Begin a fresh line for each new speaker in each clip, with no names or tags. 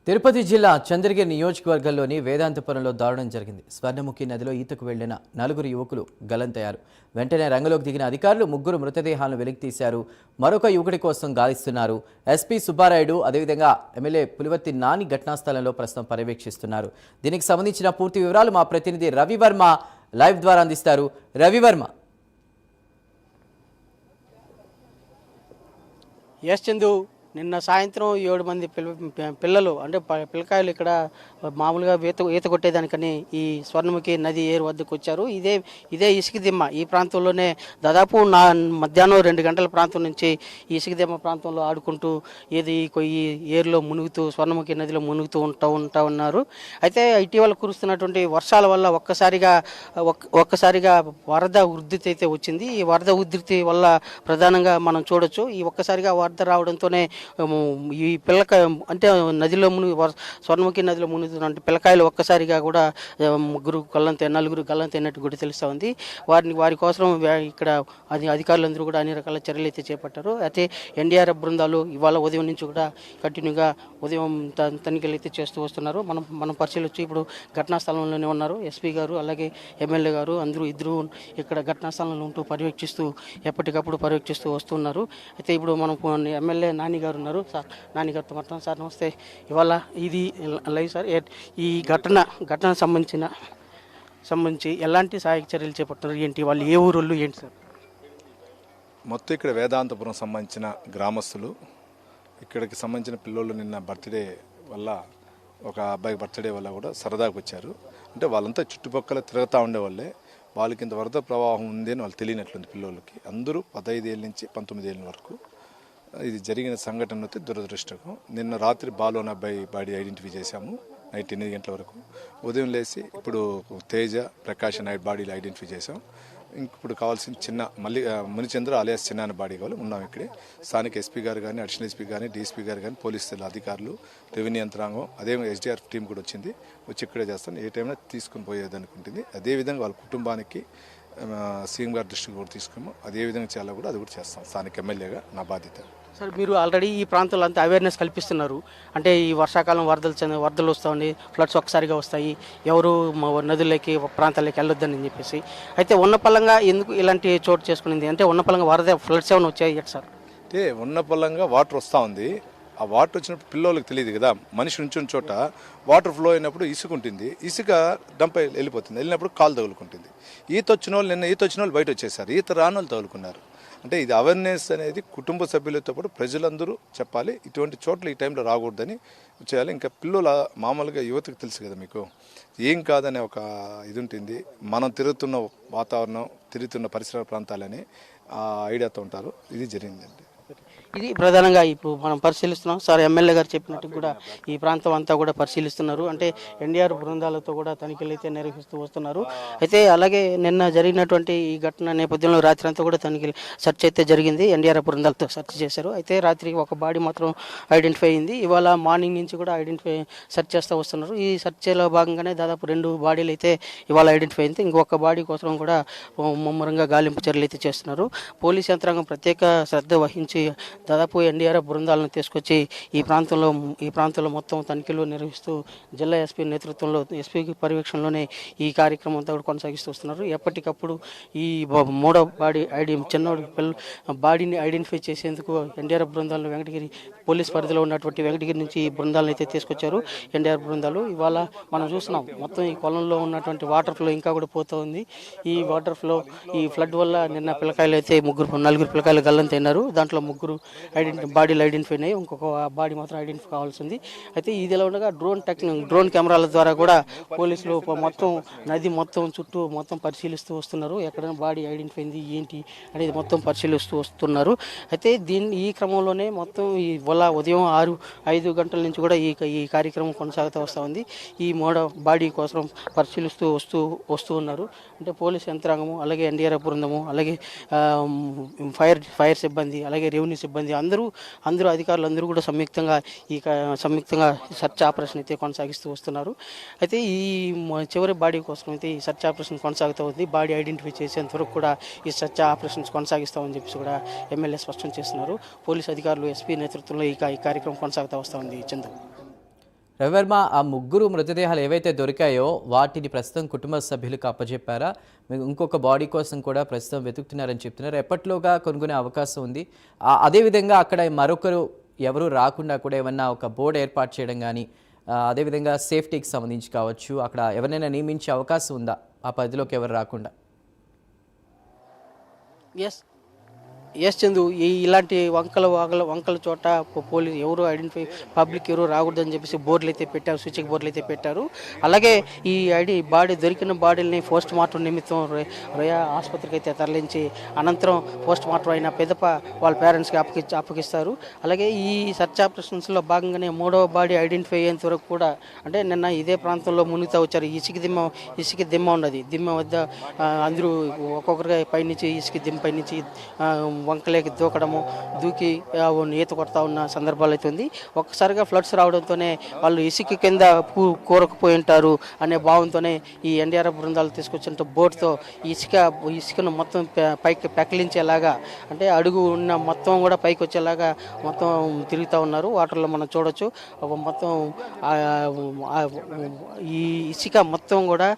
తిరుపతి జిల్లా చంద్రగిరి నియోజకవర్గంలోని వేదాంతపురంలో దారుణం జరిగింది. స్వర్ణముఖి నదిలో ఈతకు వెళ్లిన 4 యువకులు గల్లంతయ్యారు. వెంటనే రంగంలోకి దిగిన అధికారులు 3 మృతదేహాలను వెలికితీశారు. మరొక యువకుడి కోసం గాలిస్తున్నారు. ఎస్పీ సుబ్బారాయుడు అదేవిధంగా ఎమ్మెల్యే పులివర్తి నాని ఘటనా స్థలంలో ప్రస్తుతం పర్యవేక్షిస్తున్నారు. దీనికి సంబంధించిన పూర్తి వివరాలు మా ప్రతినిధి రవివర్మ లైవ్ ద్వారా అందిస్తారు. రవివర్మ.
చందు నిన్న సాయంత్రం 7 మంది పిల్లలు అంటే పిల్లకాయలు ఇక్కడ మామూలుగా ఈత కొట్టేదానికని ఈ స్వర్ణముఖి నది ఏరు వద్దకు వచ్చారు. ఇదే ఇసుక దిమ్మ ఈ ప్రాంతంలోనే దాదాపు మధ్యాహ్నం 2 గంటల ప్రాంతం నుంచి ఈ ఇసుక దిమ్మ ప్రాంతంలో ఆడుకుంటూ ఈ ఏరులో మునుగుతూ స్వర్ణముఖి నదిలో మునుగుతూ ఉంటా ఉన్నారు. అయితే ఇటీవల కురుస్తున్నటువంటి వర్షాల వల్ల ఒక్కసారిగా వరద ఉధృతి అయితే వచ్చింది. ఈ వరద ఉధృతి వల్ల ప్రధానంగా మనం చూడొచ్చు. ఈ ఒక్కసారిగా వరద రావడంతోనే ఈ పిల్లకాయ అంటే నదిలో స్వర్ణముఖి నదిలో మునుగుతున్న పిల్లకాయలు ఒక్కసారిగా కూడా 4 గల్లంతైనట్టు కూడా తెలుస్తూ ఉంది. వారి కోసం ఇక్కడ అధికారులందరూ కూడా అన్ని రకాల చర్యలు అయితే చేపట్టారు. అయితే ఎన్డీఆర్ఎఫ్ బృందాలు ఇవాళ ఉదయం నుంచి కూడా కంటిన్యూగా ఉదయం తనిఖీలు అయితే చేస్తూ వస్తున్నారు. మనం పరిశీలించి ఇప్పుడు ఘటనా స్థలంలోనే ఉన్నారు. ఎస్పీ గారు అలాగే ఎమ్మెల్యే గారు ఇద్దరు ఇక్కడ ఘటనా స్థలంలో ఉంటూ ఎప్పటికప్పుడు పర్యవేక్షిస్తూ వస్తున్నారు. అయితే ఇప్పుడు మనం ఎమ్మెల్యే నాని గారు ఉన్నారు. సార్ నాని గారితో మాట్లాడుతున్నాం. సార్ నమస్తే. ఇవాళ ఇది లైవ్ సార్. ఈ ఘటన సంబంధించి ఎలాంటి సహాయక చర్యలు చేపడుతున్నారు, ఏంటి వాళ్ళు ఏ ఊరోళ్ళు ఏంటి సార్?
మొత్తం ఇక్కడ వేదాంతపురం సంబంధించిన గ్రామస్తులు ఇక్కడికి సంబంధించిన పిల్లోళ్ళు నిన్న బర్త్డే వల్ల ఒక అబ్బాయి బర్త్డే వల్ల కూడా సరదాగా వచ్చారు. అంటే వాళ్ళంతా చుట్టుపక్కల తిరుగుతూ ఉండేవాళ్ళే. వాళ్ళకి ఇంత వరద ప్రవాహం ఉంది అని వాళ్ళు తెలియనట్లుంది పిల్లోళ్ళకి. అందరూ 15 ఏళ్ళ నుంచి 19 ఏళ్ళ వరకు. ఇది జరిగిన సంఘటన అయితే దురదృష్టకం. నిన్న రాత్రి బాలోన అబ్బాయి బాడీ ఐడెంటిఫై చేశాము నైట్ 8 గంటల వరకు. ఉదయం లేచి ఇప్పుడు తేజ ప్రకాష్ నాయుడు బాడీలు ఐడెంటిఫై చేశాం. ఇప్పుడు కావాల్సిన మునిచంద్ర అలియాస్ చిన్న బాడీ కావాలి ఉన్నాం ఇక్కడే. స్థానిక ఎస్పీ గారు కానీ అడిషనల్ ఎస్పీ కానీ డీఎస్పీ గారు కానీ పోలీసు అధికారులు రెవెన్యూ యంత్రాంగం అదే ఎస్డీఆర్ఎఫ్ టీం కూడా వచ్చి ఇక్కడే చేస్తాను. ఏ టైంలో తీసుకుని పోయేది అనుకుంటుంది. అదేవిధంగా వాళ్ళ కుటుంబానికి సీఎం గారి దృష్టికి కూడా తీసుకున్నాము. అదేవిధంగా చాలా కూడా అది కూడా చేస్తాం. స్థానిక ఎమ్మెల్యేగా నా బాధ్యత.
సార్ మీరు ఆల్రెడీ ఈ ప్రాంతంలో అంతా అవేర్నెస్ కల్పిస్తున్నారు. అంటే ఈ వర్షాకాలం వరదలు వస్తాయి, ఫ్లడ్స్ ఒక్కసారిగా వస్తాయి, ఎవరు నదులకి ప్రాంతాలకి వెళ్ళొద్దని చెప్పేసి. అయితే ఉన్నపల్లంగా ఎందుకు ఇలాంటి చోటు చేసుకునింది? అంటే ఉన్నపల్లంగా ఫ్లడ్స్ ఏమైనా వచ్చాయి సార్?
అంటే ఉన్నపల్లంగా వాటర్ వస్తూ ఉంది. ఆ వాటర్ వచ్చినప్పుడు పిల్లలకి తెలియదు కదా. మనిషి నుంచున్న చోట వాటర్ ఫ్లో అయినప్పుడు ఇసుక ఉంటుంది. ఇసుక డంప్ వెళ్ళినప్పుడు కాలు తగులుకుంటుంది. ఈత వచ్చిన వాళ్ళు బయట వచ్చేసారు. ఈత రాని వాళ్ళు తగులుకున్నారు. అంటే ఇది అవేర్నెస్ అనేది కుటుంబ సభ్యులతో పాటు ప్రజలందరూ చెప్పాలి. ఇటువంటి చోట్ల ఈ టైంలో రాకూడదని చేయాలి. ఇంకా పిల్లల మామూలుగా యువతకు తెలుసు కదా మీకు ఏం కాదనే ఒక ఇది ఉంటుంది. మనం తిరుగుతున్న వాతావరణం తిరుగుతున్న పరిసర ప్రాంతాలని ఆ ఐడియాతో ఉంటారు. ఇది జరిగిందండి.
ఇది ప్రధానంగా ఇప్పుడు మనం పరిశీలిస్తున్నాం. సార్ ఎమ్మెల్యే గారు చెప్పినట్టు కూడా ఈ ప్రాంతం అంతా కూడా పరిశీలిస్తున్నారు. అంటే ఎన్డీఆర్ బృందాలతో కూడా తనిఖీలు అయితే నిర్వహిస్తూ వస్తున్నారు. అయితే అలాగే నిన్న జరిగినటువంటి ఈ ఘటన నేపథ్యంలో రాత్రి అంతా కూడా తనిఖీలు సెర్చ్ అయితే జరిగింది. ఎన్డీఆర్ బృందాలతో సెర్చ్ చేశారు. అయితే రాత్రి ఒక బాడీ మాత్రం ఐడెంటిఫై అయింది. ఇవాళ మార్నింగ్ నుంచి కూడా సెర్చ్ చేస్తూ వస్తున్నారు. ఈ సెర్చ్లో భాగంగానే దాదాపు 2 బాడీలు అయితే ఇవాళ ఐడెంటిఫై అయింది. ఇంకొక బాడీ కోసం కూడా ముమ్మరంగా గాలింపు చర్యలు అయితే చేస్తున్నారు. పోలీస్ యంత్రాంగం ప్రత్యేక శ్రద్ధ వహించి దాదాపు ఎన్డీఆర్ఎఫ్ బృందాలను తీసుకొచ్చి ఈ ప్రాంతంలో మొత్తం తనిఖీలు నిర్వహిస్తూ జిల్లా ఎస్పీ నేతృత్వంలో ఎస్పీ పర్యవేక్షణలోనే ఈ కార్యక్రమం అంతా కూడా కొనసాగిస్తూ వస్తున్నారు. ఎప్పటికప్పుడు ఈ 3వ బాడీ బాడీని ఐడెంటిఫై చేసేందుకు ఎన్డీఆర్ఎఫ్ బృందాలను వెంకటగిరి పోలీస్ పరిధిలో ఉన్నటువంటి వెంకటగిరి నుంచి ఈ బృందాలను అయితే తీసుకొచ్చారు ఎన్డీఆర్ఎఫ్ బృందాలు. ఇవాళ మనం చూస్తున్నాం మొత్తం ఈ కొలంలో ఉన్నటువంటి వాటర్ ఫ్లో ఇంకా కూడా పోతూ ఉంది. ఈ వాటర్ ఫ్లో ఈ ఫ్లడ్ వల్ల నిన్న పిల్లకాయలు అయితే 4 పిల్లకాయలు గల్లంతైనారు. దాంట్లో 3 బాడీలు ఐడెంటిఫై అయ్యాయి. ఇంకొక బాడీ మాత్రం ఐడెంటిఫై కావాల్సింది. అయితే ఇదిలా ఉండగా డ్రోన్ కెమెరాల ద్వారా కూడా పోలీసులు మొత్తం నది చుట్టూ పరిశీలిస్తూ వస్తున్నారు. ఎక్కడైనా బాడీ ఐడెంటిఫై అయింది ఏంటి అనేది మొత్తం పరిశీలిస్తూ వస్తున్నారు. అయితే ఈ క్రమంలోనే మొత్తం ఉదయం 5 గంటల నుంచి కూడా ఈ కార్యక్రమం కొనసాగుతూ వస్తూ ఉంది. ఈ 3వ బాడీ కోసం పరిశీలిస్తూ వస్తూ ఉన్నారు. అంటే పోలీస్ యంత్రాంగము అలాగే ఎన్డీఆర్ఎఫ్ బృందము అలాగే ఫైర్ సిబ్బంది అలాగే రెవెన్యూ సిబ్బంది అందరూ అధికారులు అందరూ కూడా సంయుక్తంగా సెర్చ్ ఆపరేషన్ అయితే కొనసాగిస్తూ వస్తున్నారు. అయితే ఈ చివరి బాడీ కోసం అయితే ఈ సెర్చ్ ఆపరేషన్ కొనసాగుతూ ఉంది. బాడీ ఐడెంటిఫై చేసేంత వరకు కూడా ఈ సెర్చ్ ఆపరేషన్స్ కొనసాగిస్తామని చెప్పేసి కూడా ఎమ్మెల్యే స్పష్టం చేస్తున్నారు. పోలీసు అధికారులు ఎస్పీ నేతృత్వంలో ఈ కార్యక్రమం కొనసాగుతూ వస్తూ ఉంది. చందు.
రవివర్మ, ఆ ముగ్గురు మృతదేహాలు ఏవైతే దొరికాయో వాటిని ప్రస్తుతం కుటుంబ సభ్యులకు అప్పచెప్పారా? మీకు ఇంకొక బాడీ కోసం కూడా ప్రస్తుతం వెతుకుతున్నారని చెప్తున్నారు. ఎప్పట్లోగా కనుగొనే అవకాశం ఉంది? అదేవిధంగా అక్కడ మరొకరు ఎవరు రాకుండా కూడా ఏమన్నా ఒక బోర్డు ఏర్పాటు చేయడం కానీ, అదేవిధంగా సేఫ్టీకి సంబంధించి కావచ్చు, అక్కడ ఎవరినైనా నియమించే అవకాశం ఉందా ఆ పరిధిలోకి ఎవరు రాకుండా?
ఎస్ చందు, ఇలాంటి వంకల చోట పోలీసు ఎవరు ఐడెంటిఫై, పబ్లిక్ ఎవరు రాకూడదని చెప్పేసి బోర్డులు అయితే పెట్టారు, సూచిక బోర్డులు అయితే పెట్టారు. అలాగే ఈ బాడీ దొరికిన బాడీని పోస్ట్ మార్టం నిమిత్తం రొయా ఆసుపత్రికి అయితే తరలించి అనంతరం పోస్ట్ మార్టం అయిన పెదప వాళ్ళ పేరెంట్స్కి అప్పగిస్తారు. అలాగే ఈ సర్చ్ ఆపరేషన్స్లో భాగంగానే 3వ బాడీ ఐడెంటిఫై అయ్యేంత వరకు కూడా, అంటే నిన్న ఇదే ప్రాంతంలో మునుగుతూ వచ్చారు. ఇసుక దిమ్మ ఉన్నది. దిమ్మ వద్ద అందరూ ఒక్కొక్కరిగా పైనుంచి ఇసుక దిమ్మ పైనుంచి వంకలేకి దూకి ఈత కొడతా ఉన్న సందర్భాలు అయితే ఉంది. ఒక్కసారిగా ఫ్లడ్స్ రావడంతోనే వాళ్ళు ఇసుక కింద కూరకపోయి ఉంటారు అనే భావంతోనే ఈ ఎన్డీఆర్ఎఫ్ బృందాలు తీసుకొచ్చిన బోట్తో ఇసుకను మొత్తం పైకి పెకిలించేలాగా, అంటే అడుగు ఉన్న మొత్తం కూడా పైకి వచ్చేలాగా మొత్తం తిరుగుతూ ఉన్నారు. వాటర్లో మనం చూడొచ్చు. మొత్తం ఈ ఇసుక మొత్తం కూడా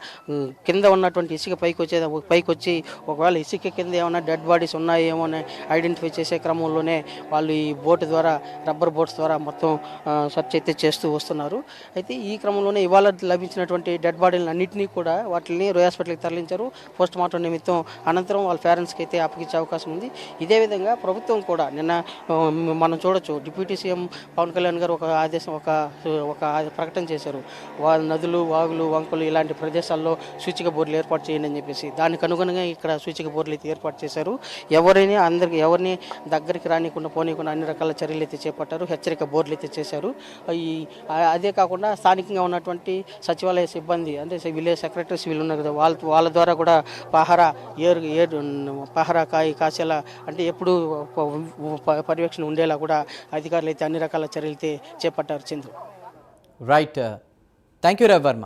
కింద ఉన్నటువంటి ఇసుక పైకి వచ్చి ఒకవేళ ఇసుక కింద ఏమైనా డెడ్ బాడీస్ ఉన్నాయేమో అని ఐడెంటిఫై చేసే క్రమంలోనే వాళ్ళు ఈ బోటు ద్వారా, రబ్బర్ బోట్స్ ద్వారా మొత్తం సెర్చ్ అయితే చేస్తూ వస్తున్నారు. అయితే ఈ క్రమంలోనే ఇవాళ లభించినటువంటి డెడ్ బాడీలను అన్నింటినీ కూడా వాటిని రోయ్ హాస్పిటల్కి తరలించారు పోస్ట్ మార్టం నిమిత్తం. అనంతరం వాళ్ళ పేరెంట్స్కి అయితే అప్పగించే అవకాశం ఉంది. ఇదే విధంగా ప్రభుత్వం కూడా నిన్న మనం చూడొచ్చు, డిప్యూటీ సీఎం పవన్ కళ్యాణ్ గారు ఒక ప్రకటన చేశారు. నదులు, వాగులు, వంకలు ఇలాంటి ప్రదేశాల్లో సూచిక బోర్డులు ఏర్పాటు చేయండి అని చెప్పేసి. దానికి అనుగుణంగా ఇక్కడ సూచిక బోర్డులు అయితే ఏర్పాటు చేశారు. ఎవరిని దగ్గరికి రానికుండా పోనీయకుండా అన్ని రకాల చర్యలు అయితే చేపట్టారు. హెచ్చరిక బోర్డులు అయితే చేశారు. అదే కాకుండా స్థానికంగా ఉన్నటువంటి సచివాలయ సిబ్బంది, అంటే విలేజ్ సెక్రటరీస్ వీళ్ళు ఉన్నారు కదా, వాళ్ళ ద్వారా కూడా పహరా కాసేలా, అంటే ఎప్పుడు పర్యవేక్షణ ఉండేలా కూడా అధికారులు అయితే అన్ని రకాల చర్యలు అయితే చేపట్టారు. Chandru.
Right, thank you Ravi Varma.